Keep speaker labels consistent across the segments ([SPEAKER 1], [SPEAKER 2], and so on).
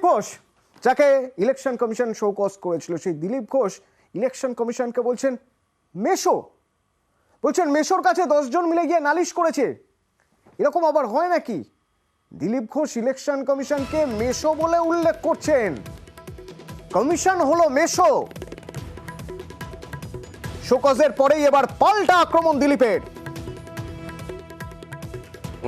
[SPEAKER 1] ঘোষ যাকে election commission show cause করেছিল, সেই দিলীপ ঘোষ ইলেকশন কমিশনকে বলছেন মেশো, বলছেন মেশোর কাছে 10 জন মিলে গিয়ে নালিশ করেছে। এরকম আবার হয় নাকি? দিলীপ ঘোষ ইলেকশন কমিশনকে মেশো বলে উল্লেখ করছেন। কমিশন হলো মেশো। শোকজের পরেই এবার পাল্টা আক্রমণ দিলীপের।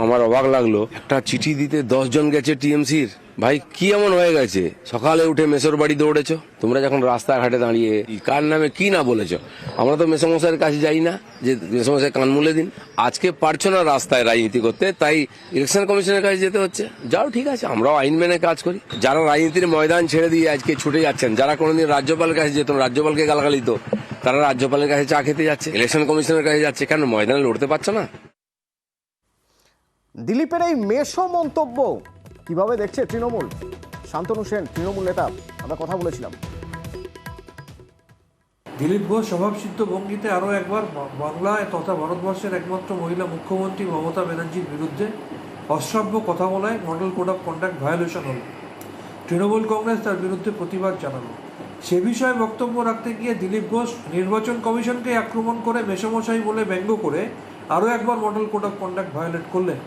[SPEAKER 2] আমার অবাক লাগলো, একটা চিঠি দিতে 10 জন গেছে টিএমসির। ভাই কি এমন হয়ে গেছে? সকালে উঠে মেসোর বাড়ি দৌড়েছো তোমরা, যখন রাস্তাঘাটে দাঁড়িয়ে কার নামে কি না বলেছো। আমরা তো মেসোমশাইয়ের কাছে যাই না যে মেসোমশাই কান মুলে দিন। আজকে পারছো না রাস্তায় রাজনীতি করতে, তাই ইলেকশন কমিশনের কাছে যেতে হচ্ছে। যাও, ঠিক আছে, আমরাও আইন মেনে কাজ করি। যারা রাজনীতির ময়দান ছেড়ে দিয়ে আজকে ছুটে যাচ্ছেন, যারা কোনোদিন রাজ্যপালের কাছে যেত, রাজ্যপালকে গালাগালি দিত, তারা রাজ্যপালের কাছে চা খেতে যাচ্ছে, ইলেকশন কমিশনের কাছে যাচ্ছে। কেন ময়দানে লড়তে পারছো না?
[SPEAKER 1] দিলীপের এই মেশো মন্তব্য কিভাবে দেখছে তৃণমূল? শান্তনু সেন তৃণমূল নেতা, আমরা কথা বলেছিলাম।
[SPEAKER 3] দিলীপ ঘোষ স্বভাবসিদ্ধ ভঙ্গিতে আরও একবার বাংলায় তথা ভারতবর্ষের একমাত্র মহিলা মুখ্যমন্ত্রী মমতা ব্যানার্জির বিরুদ্ধে অশ্রাব্য কথা বলায় model code of conduct violation হল। তৃণমূল কংগ্রেস তার বিরুদ্ধে প্রতিবাদ জানালো। সে বিষয়ে বক্তব্য রাখতে গিয়ে দিলীপ ঘোষ নির্বাচন কমিশনকে আক্রমণ করে মেশামশাই বলে ব্যঙ্গ করে আরও একবার model code of conduct violate করলেন।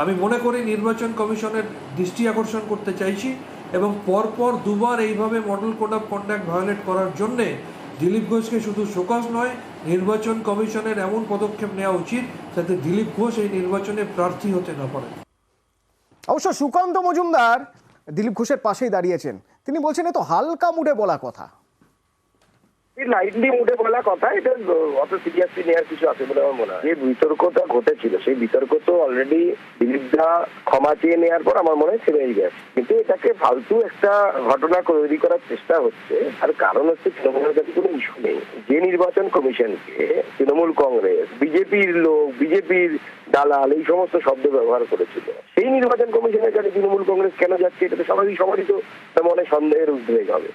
[SPEAKER 3] আমি মনে করি নির্বাচন কমিশনের দৃষ্টি আকর্ষণ করতে চাইছি এবং পরপর দুবার এইভাবে model code of conduct violate করার জন্যে দিলীপ ঘোষকে শুধু শোকজ নয়, নির্বাচন কমিশনের এমন পদক্ষেপ নেওয়া উচিত যাতে দিলীপ ঘোষ এই নির্বাচনে প্রার্থী হতে না পারে।
[SPEAKER 1] অবশ্য সুকান্ত মজুমদার দিলীপ ঘোষের পাশেই দাঁড়িয়েছেন। তিনি বলছেন এ তো হালকা মুডে বলা কথা,
[SPEAKER 4] লাইটলি মুডে বলা কথা, এটা অত সিরিয়াসলি নেওয়ার কিছু আছে বলে আমার মনে হয়। যে বিতর্কটা ঘটেছিল সেই বিতর্ক তো অলরেডি দিলীপদা ক্ষমা চেয়ে নেওয়ার পর আমার মনে হয় ছেড়ে গেছে, কিন্তু এটাকে ফালতু একটা ঘটনা তৈরি করার চেষ্টা হচ্ছে। আর কারণ হচ্ছে তৃণমূলের কাছে কোনো ইস্যু নেই। যে নির্বাচন কমিশনকে তৃণমূল কংগ্রেস, বিজেপির লোক, বিজেপির দালাল এই সমস্ত শব্দ ব্যবহার করেছিল, সেই নির্বাচন কমিশনের কাছে তৃণমূল কংগ্রেস কেন যাচ্ছে, এটা তো সবারই তো মনে সন্দেহের উদ্রেক হবে।